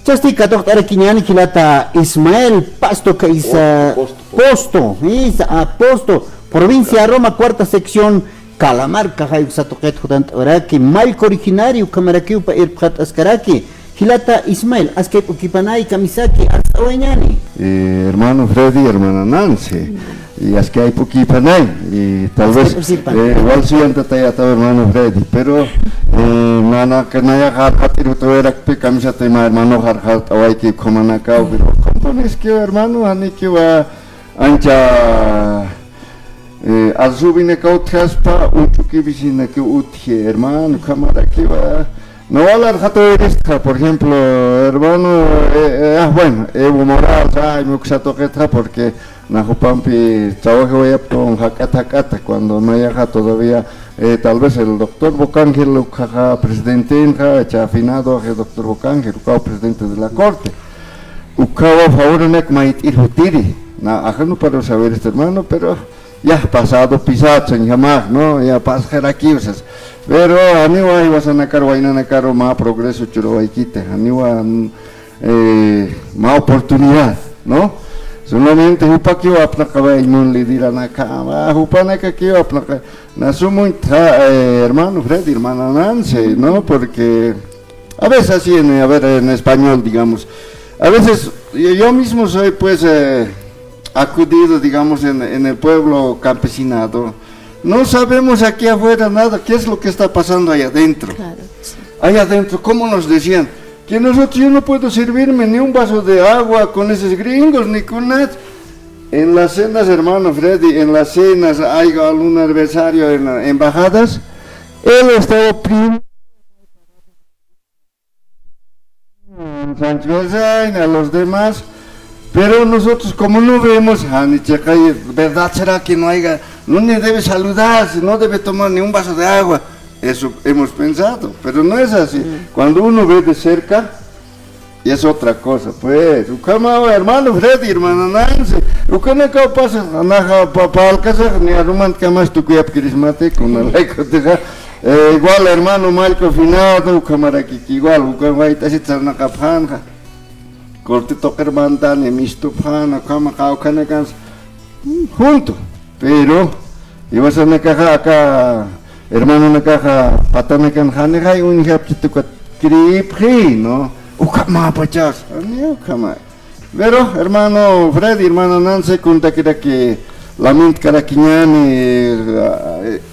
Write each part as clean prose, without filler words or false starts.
Chastica doctora Quiñani Quilata Ismael Pasto que es Posto, es Posto, provincia Roma, cuarta sección Calamarca, hay Satoquet Judant Oraki, Malco originario, Camaraquiu pa Irpat Ascaraki, Quilata Ismael, Asque Ukipanay, Kamisaki, Arzaoñani. Hermano Freddy, hermana Nancy. Y es que hay Puquipanay, y tal vez igual siente tallado hermano Freddy, pero nana que naya harjatiru tuera que camisa tema hermano harjat o hay que comanacao, pero compones que hermano ani que va ancha azubine cautjaspa uchuki vicina que utje hermano cámara que va no va a hablar jato erestra, por ejemplo, hermano, bueno, Evo Morales, ay, me uxato que porque Najupampi trabajo con Hakata cuando no haya todavía tal vez el doctor Bocángel presidente afinado el doctor Bocángel presidente de la corte a favor nek mait irhutiri na no para saber este hermano pero ya pasado pisacho en jamás no ya pasar aquí pero aniwa ibas a nacar vaina nacar más progreso churovaikite aniwa más oportunidad no solamente upaki apna kawai non le dirá na cama upana que aquí apna nasumo hermano Freddy hermana Nancy no porque a veces así en español digamos a veces yo mismo soy pues acudido digamos en el pueblo campesinado no sabemos aquí afuera nada qué es lo que está pasando allá adentro claro, sí. Allá adentro cómo nos decían que nosotros yo no puedo servirme ni un vaso de agua con esos gringos ni con nada. En las cenas, hermano Freddy, en las cenas hay algún adversario en las embajadas, él estaba primero a los demás, pero nosotros como no vemos, ¿verdad será que no haya, no le debe saludar, no debe tomar ni un vaso de agua? Eso hemos pensado, pero no es así. Cuando uno ve de cerca, es otra cosa, pues. Hermano Freddy, hermana Nancy, ¿qué pasa? Papá Alcázar, ni Aruman Camas, tu cuya Crismate, con la igual, hermano Malco Finado, Camaraki, igual, Ucamaita, Sitzana Capanja, Cortito Kermantan, Mistupana, Camacao Canacans, junto, pero, ibas a caja acá. Hermano na caja patana kan khane hay un hap chitu kat kripri no ukama pachas ani ukama pero hermano Freddy hermano Nancy kunta kira que la mint karakiñani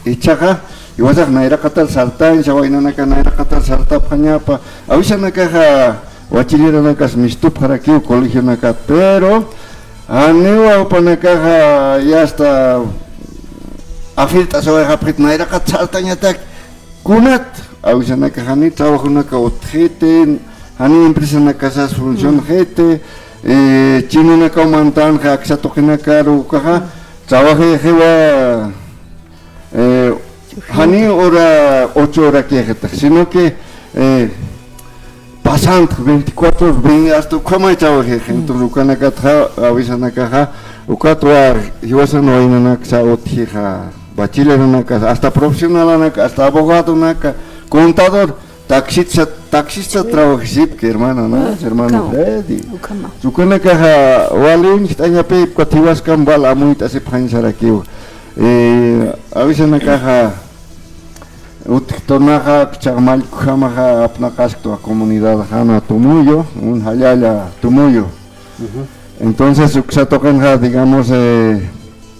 ichaja iwasak naira katal salta shawaina na kana naira katal salta phanyapa avisa na caja wachilira na kas mistup haraki colegio na ka pero aniwa upana caja ya está afilta soy rapid naira katsaltanya tak kunat awisana ka hani trabajo na ka otjete hani empresa na casas función jete chino na ka mantan ka aksato kina karu ka trabajo jewa hani hora 8 horas que jeta sino que pasant 24 hasta como trabajo gente lukana ka awisana ka ukatwa hiwasana waina ka otjija bachiller hasta profesional hasta abogado contador taxista trabajisip que hermano no hermano Freddy sukuna caja walin tanya pe katiwas kambal amuit ase pansar aquí avisana caja uttonaja chamal khamaja apna casto a comunidad jana tumuyo un halala tumuyo entonces uksatokan digamos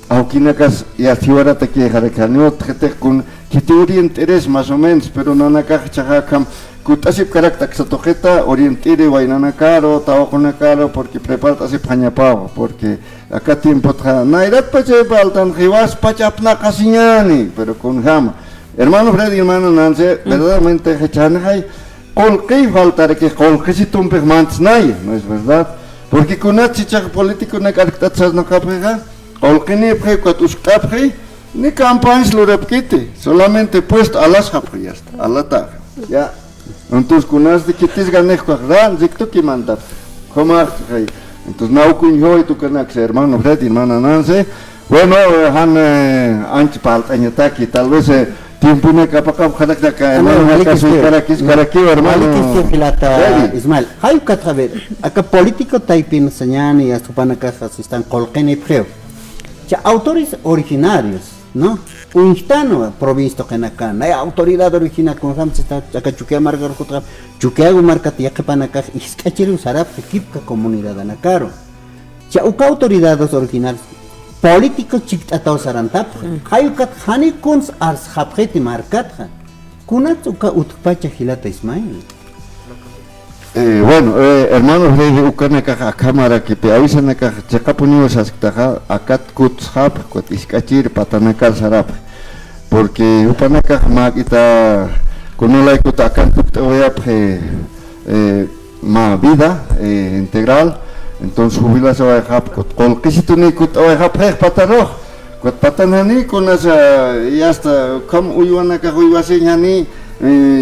Auquinacas y así ahora te quiere jarecanio con que te orientes más o menos pero no na caja chajacam cutasip carácter que se tojeta orientire vainana caro trabajo na caro porque prepara así pañapao porque acá tiempo tra nairat pache baltan jiwas pachapna casiñani pero con jama hermano Freddy hermano Nancy verdaderamente hechanai con que falta que con que si tumpe mantsnai no es verdad porque con achicha político na carácter no capega Olkini precuatus capri ni campañas lo repite solamente puesto a las japrias a la tarde ya entonces con las de que te ganes cuadran zicto que mandar como entonces no cuño y tu canax hermano Freddy hermana Nancy bueno han antes para añatar que tal vez tiempo ne kapaka khadak da ka hermano karaki hermano Ismael hay que traer acá político taipin señani hasta pana cajas están colquen preo ya autores originarios no un gitano provisto que acá hay autoridad original con jamás está acá chuquea marca otra chuquea marca tía que pana caja es que quiere usar a equipo comunidad anacaro ya uka autoridades originales políticos chiquitados sarantap hay que hani cons ars habjeti marcat kunat uka utpacha hilata Ismael. Bueno, hermanos de Ucanaka cámara que te avisan acá, Chacapunios hasta acá Kutzhap, Cotiscachir, Patanaka Sarap, porque Upanaka Magita con un like acá ma vida integral, entonces jubilas a Hap, con que si tú ni Kut o Hap Pataro, Kot Patanani con esa y hasta como Uyuanaka Uyuaseñani.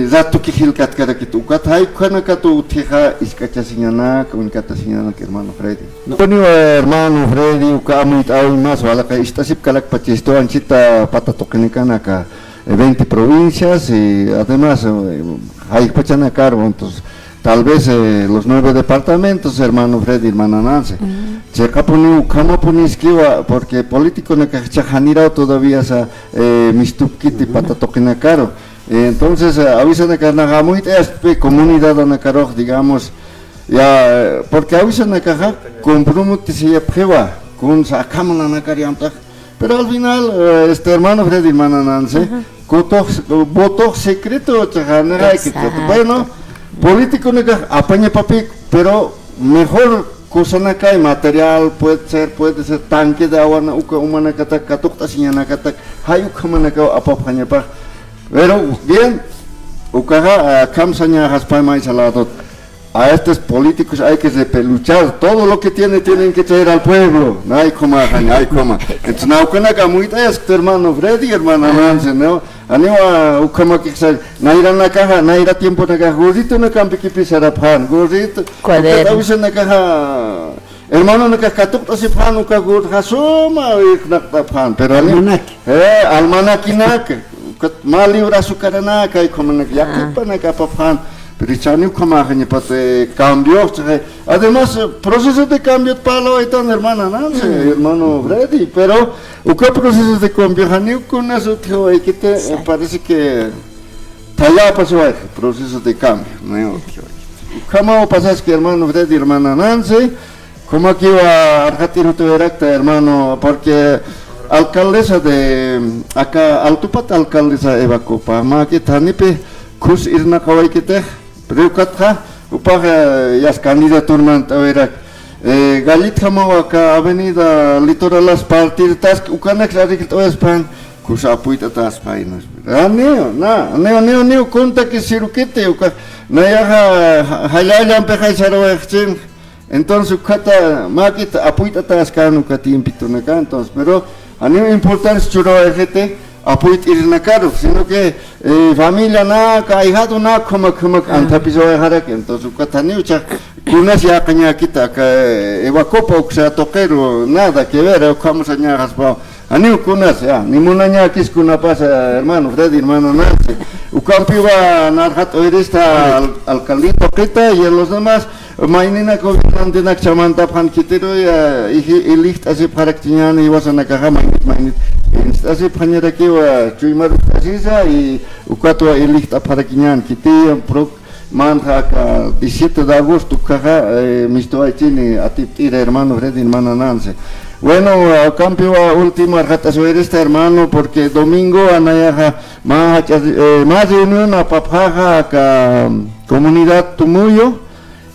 Zatu kihil kat kada kitu kat hai kana katu utiha iskacha sinyana kun kata sinyana ke hermano Freddy. Toni hermano Freddy uka amit au mas wala ka istasip kalak pachisto anchita pata tokenikana ka 20 provincias y además hay pachana cargo entonces tal vez los 9 departamentos hermano Freddy hermana Nancy. Chekapuni ukama puni esquiva porque político ne ka chahanira todavía sa mistupkiti pata tokenakaro. Entonces avisan de que naga muy comunidad de Nacaroj, digamos, ya porque avisan de que comprometerse se lleva con sacamos la Nacariamta, pero al final este hermano Freddy hermana Nancy, voto secreto, bueno, político nega apaña papi, pero mejor cosa naca material puede ser tanque de agua uka humana kata katukta sinyana kata hayu kamana ka apapaña pa. Pero bien, Ucaja, Kamsaña, Jaspaima y Saladot, a estos políticos hay que luchar, todo lo que tienen que traer al pueblo, no hay coma, hay coma. Entonces, no, que muy tu hermano Freddy, hermana Nancy, ¿no? Anima, Ucama que se, Naira na caja, Naira tiempo na caja, gordito na campi que pisara pan, gordito, que na caja, hermano na caja, tú se pan, uca gorda, suma, y na pan, pero almanaquinak. Malibra azucarana que hay como en ya que capafan pero chani como hagen pate cambio además procesos de cambio palo ahí tan hermana Nancy hermano Freddy pero qué procesos de cambio hani con eso que que te parece que talla pasó ahí procesos de cambio no cómo pasas que hermano Freddy hermana Nancy como aquí va Argentina tu directa hermano porque alcaldesa de acá Altupat alcaldesa Eva Copa ma que tanipe kus irna kawai kita preukat upah yas candidatur mantavera galit kama acá avenida litoral las partir tas ukanak arikit oespan kus apuita tas painas neo conta que sirukete uka naya halayam pejai sarawexchen entonces ukata makita apuita tas kanu katimpito naka entonces pero a mí me importa es churro gente apoyar ir na caro sino que familia na caijado na como antapizo dejar que entonces catani ucha kunas ya caña kita que evacopa o sea toquero nada que ver como señor raspa ani kunas ya ni munanya kis kuna pasa hermano Freddy hermano Nancy ucampi va narhat oirista alcaldito kita y los demás mainina gobernante nak chamanta pan kitero ya ilicht así para que ni vas a nacaja mainit así panera que va chuimar asisa y ucato ilicht para que nyan kiti pro manja 17 de agosto caja misto ahí atiptira hermano Freddy hermano Nancy. Bueno, a cambio última rata sobre este hermano porque domingo anaya más reunión a papaja a comunidad Tumuyo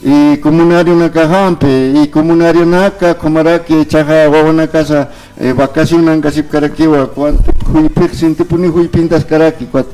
y comunario Nakajampe y comunario Naka Comaraki Chaja una casa vacacionan casi Karakiwa cuánto huipir sin tipuni huipintas Karaki cuat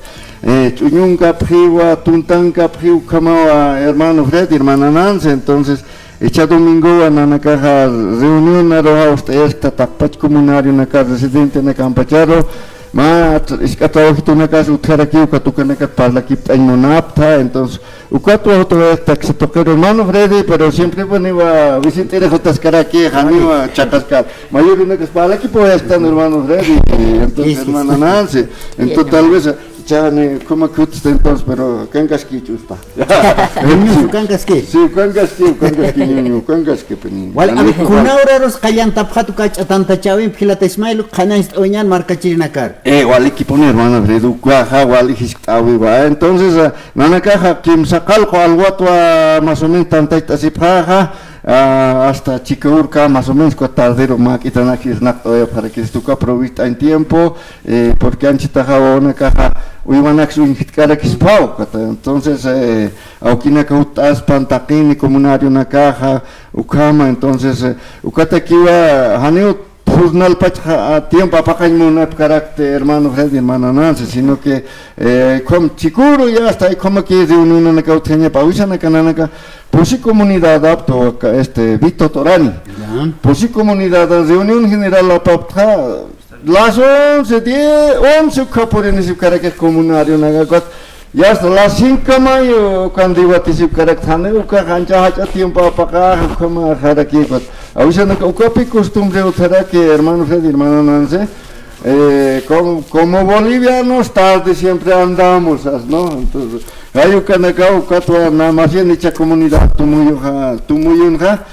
Chuñunga Priwa Tuntanka Priu Kamawa hermano Freddy hermana Nancy entonces Echa domingo na caja reunión na roja ustedes tatapach comunario na casa residente na campacharo ma iskata hito na casa utkaraki ukatuka na parla kip ay nonapta entonces ukatu otro esta que se toca hermano Freddy pero siempre venía Vicente de Jotas Karaki janiwa chacascar mayor una que parla que puede estar hermano Freddy entonces hermana Nancy entonces tal vez chane, como que entonces, pero cangasqui chuspa. Cangasqui. Sí, cangasqui penin. Wal abi kunaureros kallan tapjatu kach tanta chawin philata Ismael khanas oñan marca chirinakar. Wal equipo hermano Fredu cuaja, wal histawi va. Entonces, nanakaja kim sakal ko alwatwa más o menos tanta tasiphaja. Hasta Chicaurca más o menos tardero maquitana que es nacto para que estuca provista en tiempo porque anchita una caja uivanax un hitcara que spau entonces auquina cautas pantaquini comunario una caja ucama entonces ucataquiva haneo Fusnal pacha a tiempo apacañ mona carácter hermano Freddy hermano Nancy sino que como chicuro ya está ahí como que de una cauteña pausa na cananaca por si comunidad apto Víctor Torani por si comunidad reunión general apta las 11 por en ese carácter comunario naga ya hasta las 5 de mayo cuando iba a decir carácter uka cancha hacha tiempo apaca como aquí ahorita no ocupa costumbre otra que hermano Freddy hermano Nancy como bolivianos tarde siempre andamos no entonces hay uka na más bien dicha comunidad tumuyunja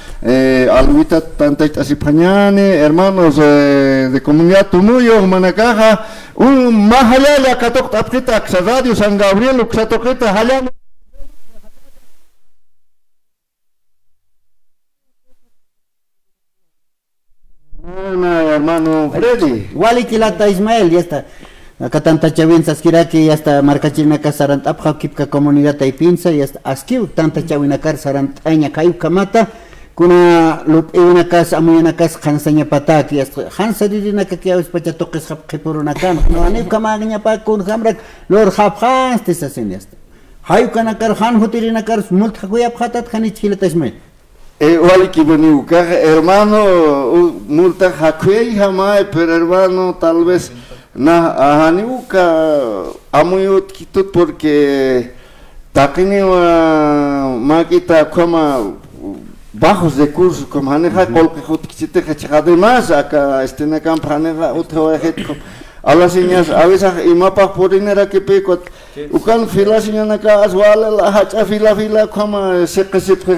alwita tanta así pañane hermanos de comunidad tumuyo manakaja un mahalala katok tapita radio San Gabriel uksatoqueta halala hermano Freddy. Wali kilata Ismael, ya está. Acá tanta chavin saskiraki, ya está marcachina kasarant apja kipka comunidad y pinza, ya está askiu tanta chavina kasarant aña kayu kamata. Kuna lup una casa amuyana casa hansaña pataki, ya está hansa dirina que kia uspacha toques hap kipuruna kan. No ani kamagnya pa kun hamrak lor hap hans tisasin ya está. Hayu kanakar han hutirina kar multa kuyap hatat hanich kilata Ismael. Wali kibani uka hermano multa hakuei jamás pero hermano tal vez na ahani uka amuyut kitut porque takini maquita como bajos de curso como haneja colque hut kisite hachade más acá na campaneja utho a las señas a veces y mapa por dinero que pico ukan fila señana ka aswala la hacha fila como se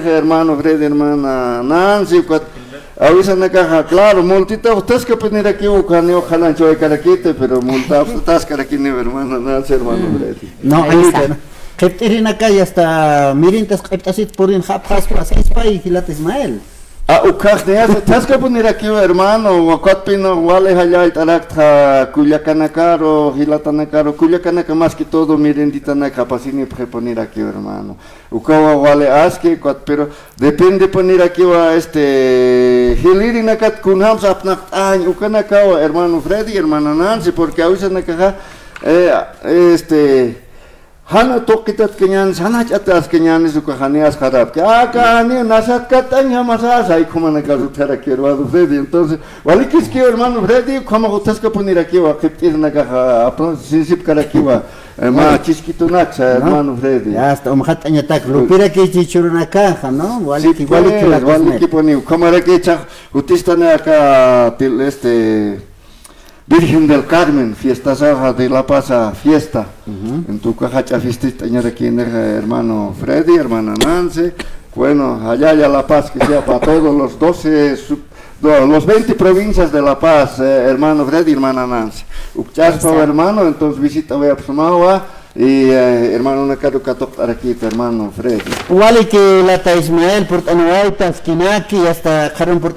hermano Freddy hermana Nancy a veces na caja claro multita ustedes que venir aquí ukan yo ojalá yo caraquite pero multa ustedes caraquine hermano Nancy hermano Freddy no ahorita Keptirina ka ya está mirintas keptasit purin hapjas paséis pa y hilat Ismael ukajneas tas que venir aquí hermano wakatpino wale hallay tarakta Culiacanacaro hilatanacaro Culiacanacaro más que todo mirendita na capacini preponer aquí hermano ukawa wale aske pero depende poner aquí wa hilirina kat kunham sapnak ay ukanakawa hermano Freddy hermano Nancy porque ahorita na caja Hana tokitat kenyan sanach atas kenyan suka hanias harap que kahani nasat katanya masasa y como na carutera quiero a Freddy entonces vale que es que hermano Freddy como utas que poner aquí va que ir na caja apro sisip cara aquí va ma chiskito nacha hermano Freddy ya hasta hat aña tak lupira que chichuruna caja no vale que poner como era que cha utista na acá Virgen del Carmen, fiesta saja de La Paz, fiesta. En tu caja fiestita aquí hermano Freddy, hermana Nancy. Bueno, allá ya La Paz, que sea para todos los 20 provincias de La Paz, hermano Freddy, hermana Nancy. Uchaspa, hermano, entonces visita voy a Psumawa. Y hermano una caducato aquí hermano Freddy. Wali que la Ismael por anuaitas kinaki hasta Karan por